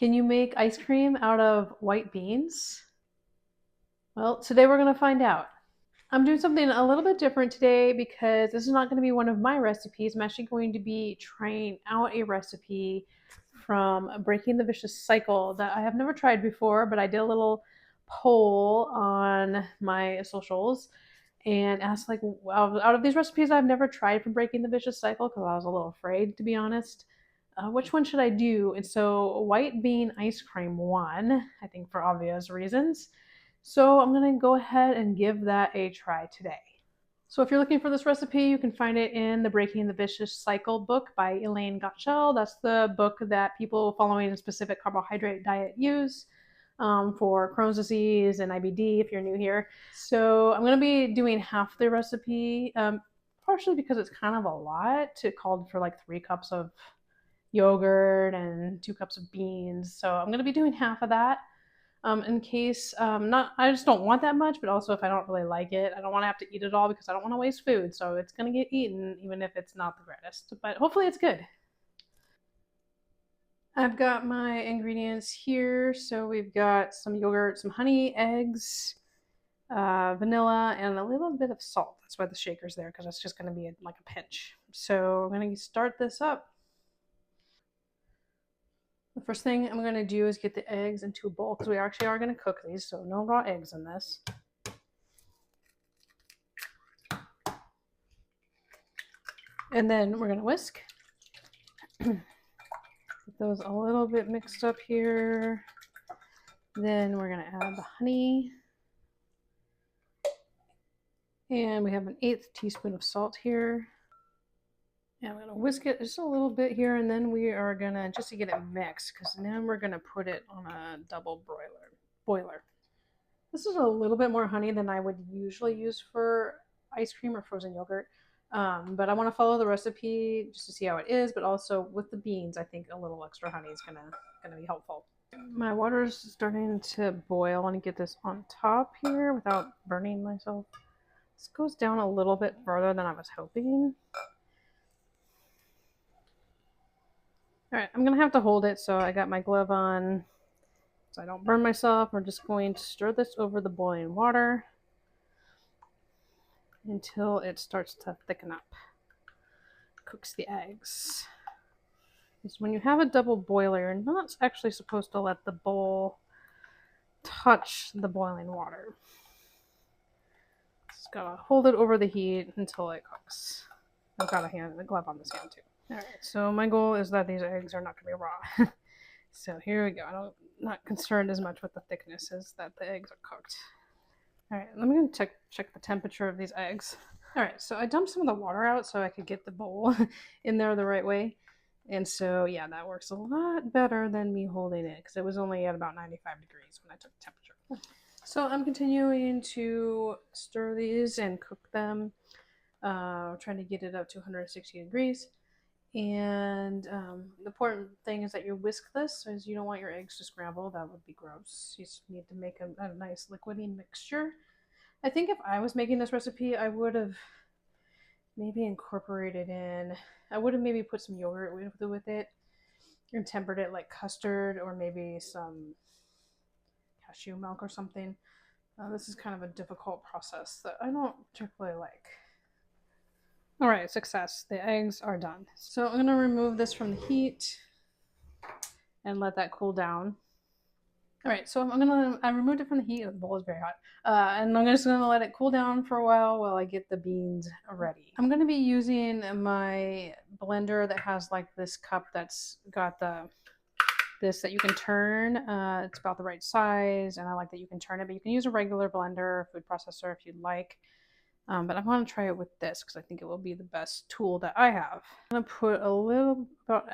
Can you make ice cream out of white beans? Well, today we're going to find out. I'm doing something a little bit different today because this is not going to be one of my recipes. I'm actually going to be trying out a recipe from Breaking the Vicious Cycle that I have never tried before, but I did a little poll on my socials and asked, like, out of these recipes I've never tried from Breaking the Vicious Cycle, because I was a little afraid, to be honest, which one should I do? And so white bean ice cream won, I think for obvious reasons. So I'm going to go ahead and give that a try today. So if you're looking for this recipe, you can find it in the Breaking the Vicious Cycle book by Elaine Gottschall. That's the book that people following a specific carbohydrate diet use for Crohn's disease and IBD if you're new here. So I'm going to be doing half the recipe, partially because it's kind of a lot. It called for like 3 cups of yogurt and 2 cups of beans. So I'm going to be doing half of that. In case I just don't want that much, but also if I don't really like it, I don't want to have to eat it all because I don't want to waste food. So it's going to get eaten even if it's not the greatest, but hopefully it's good. I've got my ingredients here. So we've got some yogurt, some honey, eggs, vanilla, and a little bit of salt. That's why the shaker's there, because it's just going to be like a pinch. So I'm going to start this up. The first thing I'm going to do is get the eggs into a bowl, because we actually are going to cook these, so no raw eggs in this. And then we're going to whisk. Get those a little bit mixed up here. Then we're going to add the honey. And we have an 1/8 teaspoon of salt here. And I'm going to whisk it just a little bit here. And then we are going to, just to get it mixed, because now we're going to put it on a double boiler. This is a little bit more honey than I would usually use for ice cream or frozen yogurt. But I want to follow the recipe just to see how it is. But also with the beans, I think a little extra honey is gonna be helpful. My water is starting to boil. I want to get this on top here without burning myself. This goes down a little bit further than I was hoping. All right, I'm gonna have to hold it, so I got my glove on so I don't burn myself. We're just going to stir this over the boiling water until it starts to thicken up. Cooks the eggs. Is when you have a double boiler, you're not actually supposed to let the bowl touch the boiling water. Just gotta hold it over the heat until it cooks. I've got a glove on this hand too. Alright, so my goal is that these eggs are not gonna be raw. So here we go. I'm not concerned as much with the thickness as that the eggs are cooked. Alright, let me check the temperature of these eggs. Alright, so I dumped some of the water out so I could get the bowl in there the right way. And so, yeah, that works a lot better than me holding it, because it was only at about 95 degrees when I took the temperature. So I'm continuing to stir these and cook them, trying to get it up to 160 degrees. And the important thing is that you whisk this, as you don't want your eggs to scramble. That would be gross. You just need to make a nice liquidy mixture. I think if I was making this recipe, I would have maybe incorporated in, I would have maybe put some yogurt with it and tempered it like custard, or maybe some cashew milk or something. This is kind of a difficult process that I don't particularly like. All right, success. The eggs are done. So I'm gonna remove this from the heat and let that cool down. All right, so I removed it from the heat. The bowl is very hot. And I'm just gonna let it cool down for a while I get the beans ready. I'm gonna be using my blender that has like this cup that's got this that you can turn. It's about the right size, and I like that you can turn it, but you can use a regular blender, food processor if you'd like. But I want to try it with this because I think it will be the best tool that I have. I'm gonna put about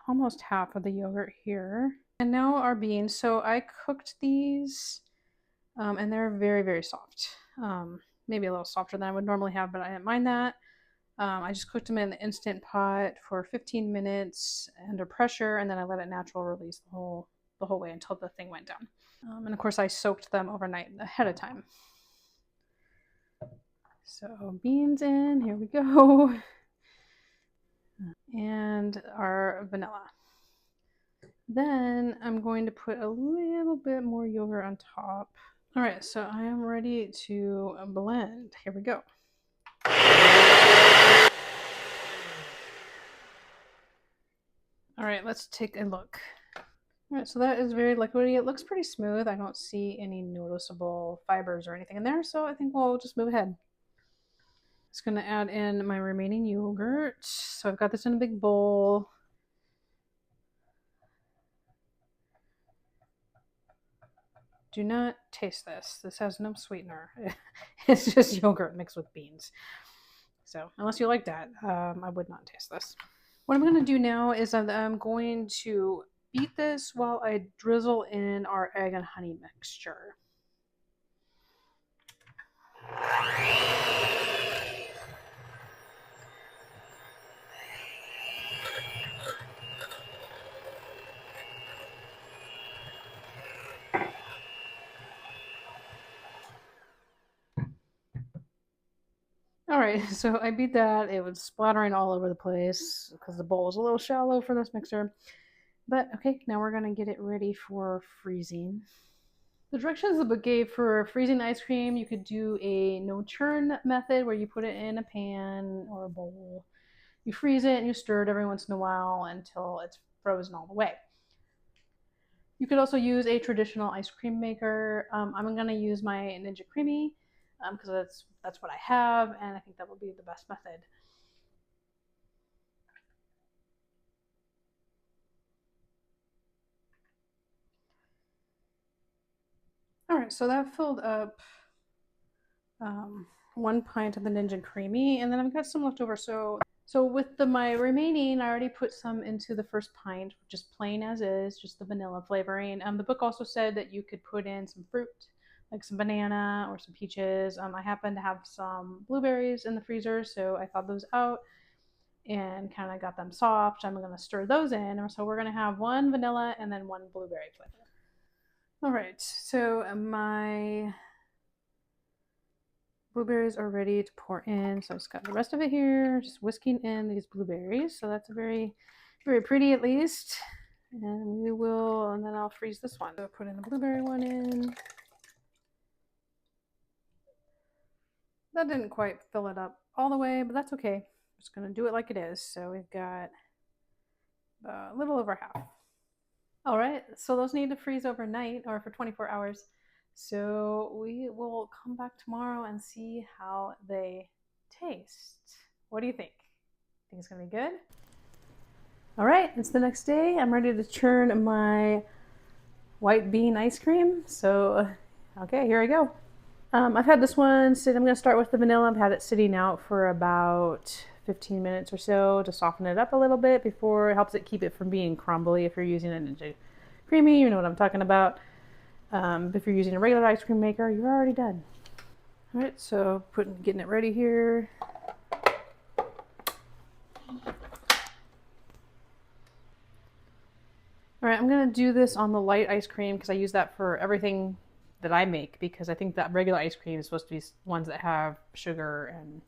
almost half of the yogurt here. And now our beans. So I cooked these and they're very, very soft. Maybe a little softer than I would normally have, but I didn't mind that. I just cooked them in the Instant Pot for 15 minutes under pressure, and then I let it natural release the whole way until the thing went down. And of course I soaked them overnight ahead of time. So beans in, here we go. And our vanilla. Then I'm going to put a little bit more yogurt on top. All right, so I am ready to blend. Here we go. All right, let's take a look. All right, so that is very liquidy. It looks pretty smooth. I don't see any noticeable fibers or anything in there, so I think we'll just move ahead. Just gonna add in my remaining yogurt. So I've got this in a big bowl. Do not taste this. This has no sweetener. It's just yogurt mixed with beans. So unless you like that, I would not taste this. What I'm going to do now is I'm going to beat this while I drizzle in our egg and honey mixture. All right, so I beat that. It was splattering all over the place because the bowl is a little shallow for this mixer. But okay, now we're going to get it ready for freezing. The directions the book gave for freezing ice cream, you could do a no churn method where you put it in a pan or a bowl. You freeze it and you stir it every once in a while until it's frozen all the way. You could also use a traditional ice cream maker. I'm going to use my Ninja Creami because that's what I have, and I think that will be the best method. All right, so that filled up 1 pint of the Ninja Creami, and then I've got some left over. So with my remaining, I already put some into the first pint, just plain as is, just the vanilla flavoring. The book also said that you could put in some fruit, like some banana or some peaches. I happen to have some blueberries in the freezer, so I thawed those out and kind of got them soft. I'm going to stir those in. So we're going to have one vanilla and then one blueberry flavor. All right, so my blueberries are ready to pour in. So I just got the rest of it here, just whisking in these blueberries. So that's very, very pretty at least. And and then I'll freeze this one. So put in the blueberry one in. That didn't quite fill it up all the way, but that's okay. I'm just gonna do it like it is. So we've got a little over half. All right, so those need to freeze overnight or for 24 hours. So we will come back tomorrow and see how they taste. What do you think? Think it's gonna be good? All right, it's the next day. I'm ready to churn my white bean ice cream. So, okay, here I go. I've had this one sit. I'm gonna start with the vanilla. I've had it sitting out for about 15 minutes or so to soften it up a little bit before it helps it keep it from being crumbly. If you're using a Ninja Creami, you know what I'm talking about. If you're using a regular ice cream maker, you're already done. All right, so getting it ready here. All right, I'm gonna do this on the light ice cream because I use that for everything that I make, because I think that regular ice cream is supposed to be ones that have sugar and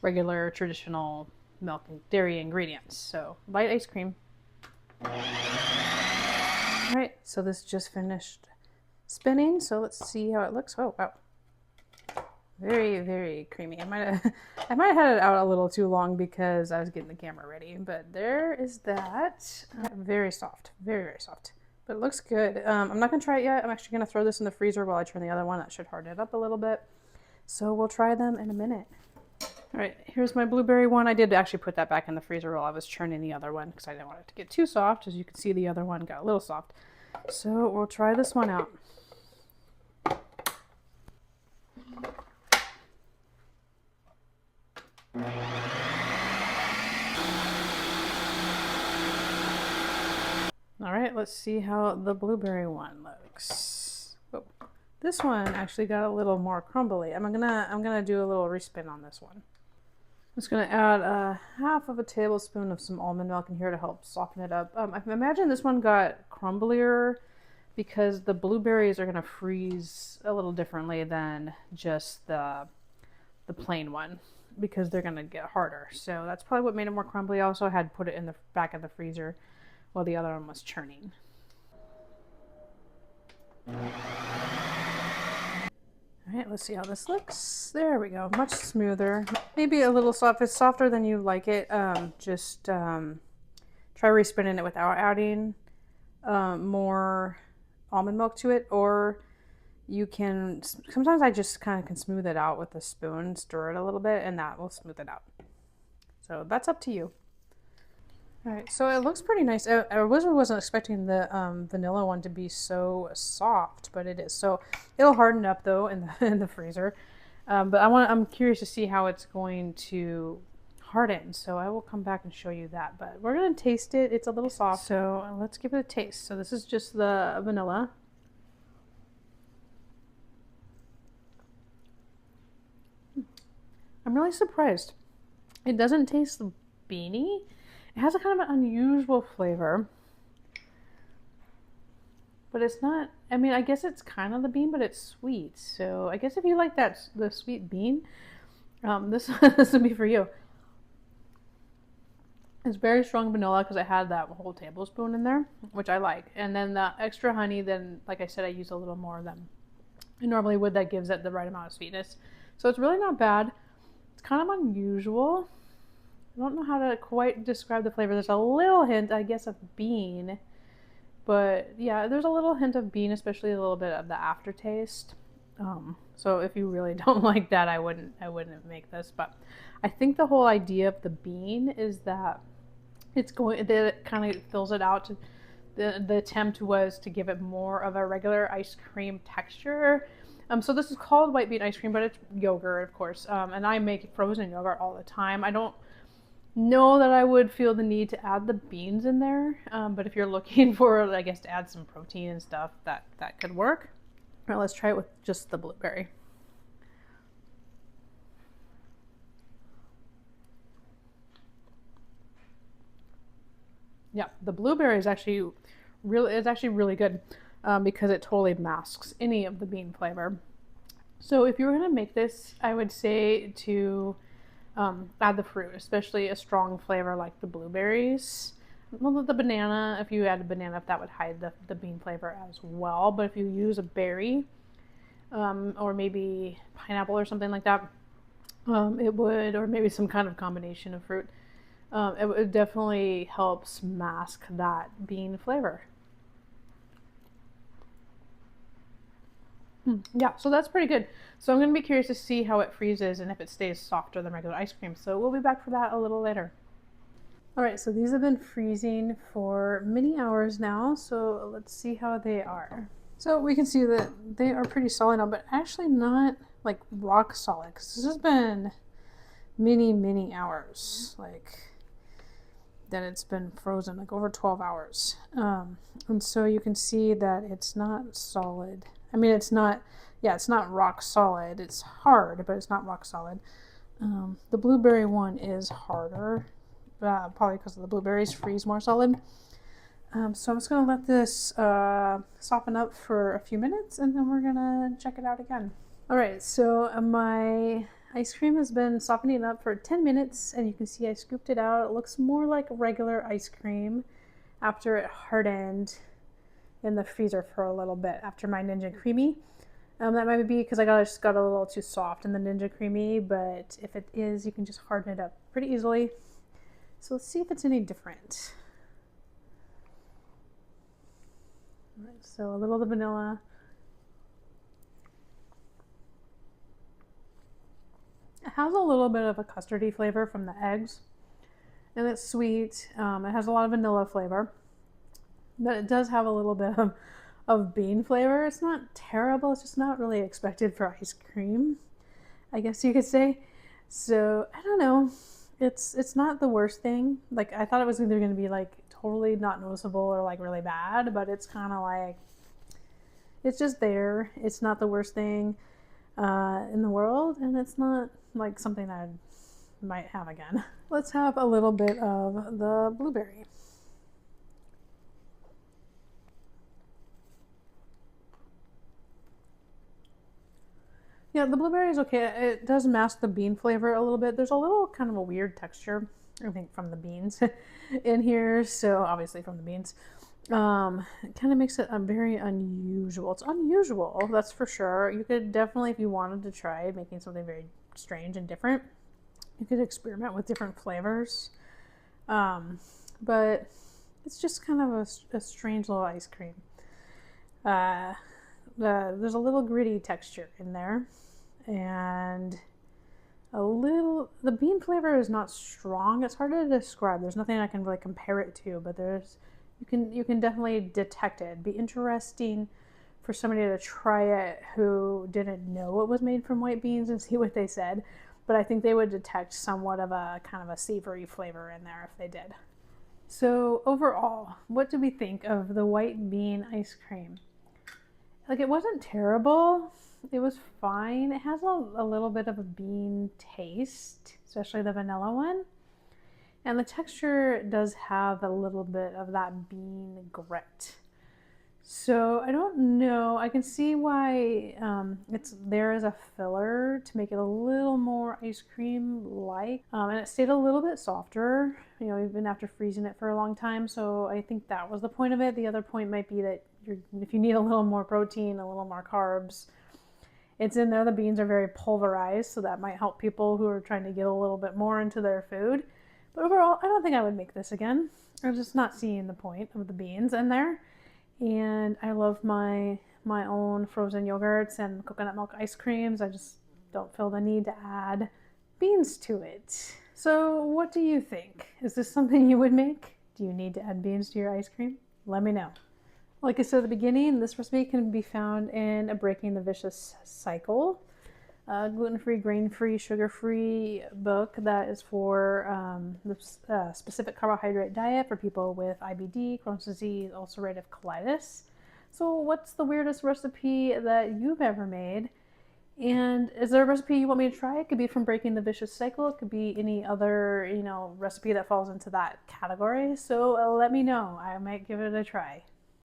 regular traditional milk and dairy ingredients. So light ice cream. All right, so this just finished spinning. So let's see how it looks. Oh wow, very, very creamy. I might have had it out a little too long because I was getting the camera ready, but there is that. Very soft, very, very soft. But it looks good. I'm not gonna try it yet. I'm actually gonna throw this in the freezer while I turn the other one. That should harden it up a little bit. So we'll try them in a minute. All right, here's my blueberry one. I did actually put that back in the freezer while I was churning the other one because I didn't want it to get too soft. As you can see, the other one got a little soft. So we'll try this one out. All right, let's see how the blueberry one looks. Oh, this one actually got a little more crumbly. I'm gonna do a little respin on this one. I'm just gonna add a half of a tablespoon of some almond milk in here to help soften it up. I imagine this one got crumblier because the blueberries are gonna freeze a little differently than just the plain one, because they're gonna get harder. So that's probably what made it more crumbly. I also had put it in the back of the freezer while the other one was churning. right, let's see how this looks. There we go, much smoother. Maybe a little soft. If it's softer than you like it, just try respinning it without adding more almond milk to it, or you can, sometimes I just kind of can smooth it out with a spoon, stir it a little bit, and that will smooth it out. So that's up to you. All right, so it looks pretty nice. I wasn't expecting the vanilla one to be so soft, but it is. So it'll harden up though in the freezer. But I'm curious to see how it's going to harden. So I will come back and show you that. But we're gonna taste it. It's a little soft. So let's give it a taste. So this is just the vanilla. I'm really surprised. It doesn't taste beany. It has a kind of an unusual flavor, but it's not, I mean, I guess it's kind of the bean, but it's sweet. So I guess if you like the sweet bean, this would be for you. It's very strong vanilla because I had that whole tablespoon in there, which I like. And then the extra honey, then, like I said, I use a little more than I normally would. That gives it the right amount of sweetness. So it's really not bad. It's kind of unusual. I don't know how to quite describe the flavor. There's a little hint, I guess, of bean. But yeah, there's a little hint of bean, especially a little bit of the aftertaste. So if you really don't like that, I wouldn't make this. But I think the whole idea of the bean is that it kind of fills it out. The attempt was to give it more of a regular ice cream texture. So this is called white bean ice cream, but it's yogurt, of course. And I make frozen yogurt all the time. I don't know that I would feel the need to add the beans in there, but if you're looking for, I guess, to add some protein and stuff, that could work. All right, let's try it with just the blueberry. Yeah, the blueberry is actually really good because it totally masks any of the bean flavor. So if you were gonna make this, I would say to add the fruit, especially a strong flavor like the blueberries. Well, the banana, if you add a banana, if that would hide the bean flavor as well. But if you use a berry or maybe pineapple or something like that, it would, or maybe some kind of combination of fruit, it would definitely helps mask that bean flavor. Yeah, so that's pretty good. So I'm going to be curious to see how it freezes and if it stays softer than regular ice cream. So we'll be back for that a little later. All right, so these have been freezing for many hours now. So let's see how they are. So we can see that they are pretty solid now, but actually not like rock solid, because this has been many hours, like that it's been frozen, like over 12 hours. And so you can see that it's not solid. I mean, it's not rock solid. It's hard, but it's not rock solid. The blueberry one is harder, probably because the blueberries freeze more solid. So I'm just going to let this soften up for a few minutes, and then we're going to check it out again. All right, so my ice cream has been softening up for 10 minutes, and you can see I scooped it out. It looks more like regular ice cream after it hardened in the freezer for a little bit after my Ninja Creami. That might be because I just got a little too soft in the Ninja Creami, but if it is, you can just harden it up pretty easily. So let's see if it's any different. All right, so a little of the vanilla. It has a little bit of a custardy flavor from the eggs, and it's sweet. It has a lot of vanilla flavor, but it does have a little bit of bean flavor. It's not terrible. It's just not really expected for ice cream, I guess you could say. So I don't know. It's not the worst thing. Like, I thought it was either going to be like totally not noticeable or like really bad, but it's kind of like, it's just there. It's not the worst thing in the world, and it's not like something I might have again. Let's have a little bit of the blueberry. Yeah, the blueberry is okay. It does mask the bean flavor a little bit. There's a little kind of a weird texture, I think, from the beans in here. So obviously from the beans. It kind of makes it very unusual. It's unusual, that's for sure. You could definitely, if you wanted to try making something very strange and different, you could experiment with different flavors. But it's just kind of a strange little ice cream. There's a little gritty texture in there, and the bean flavor is not strong. It's hard to describe. There's nothing I can really compare it to, but you can definitely detect it. It'd be interesting for somebody to try it who didn't know it was made from white beans and see what they said. But I think they would detect somewhat of a kind of a savory flavor in there if they did. So overall, what do we think of the white bean ice cream? Like, it wasn't terrible. It was fine. It has a little bit of a bean taste, especially the vanilla one. And the texture does have a little bit of that bean grit. So I don't know. I can see why it's there as a filler to make it a little more ice cream like, and it stayed a little bit softer. You know, even after freezing it for a long time. So I think that was the point of it. The other point might be that if you need a little more protein, a little more carbs, it's in there. The beans are very pulverized, so that might help people who are trying to get a little bit more into their food. But overall, I don't think I would make this again. I'm just not seeing the point of the beans in there. And I love my own frozen yogurts and coconut milk ice creams. I just don't feel the need to add beans to it. So what do you think? Is this something you would make? Do you need to add beans to your ice cream? Let me know. Like I said at the beginning, this recipe can be found in a Breaking the Vicious Cycle, gluten-free, grain-free, sugar-free book that is for the specific carbohydrate diet for people with IBD, Crohn's disease, ulcerative colitis. So what's the weirdest recipe that you've ever made? And is there a recipe you want me to try? It could be from Breaking the Vicious Cycle. It could be any other, recipe that falls into that category. So let me know. I might give it a try.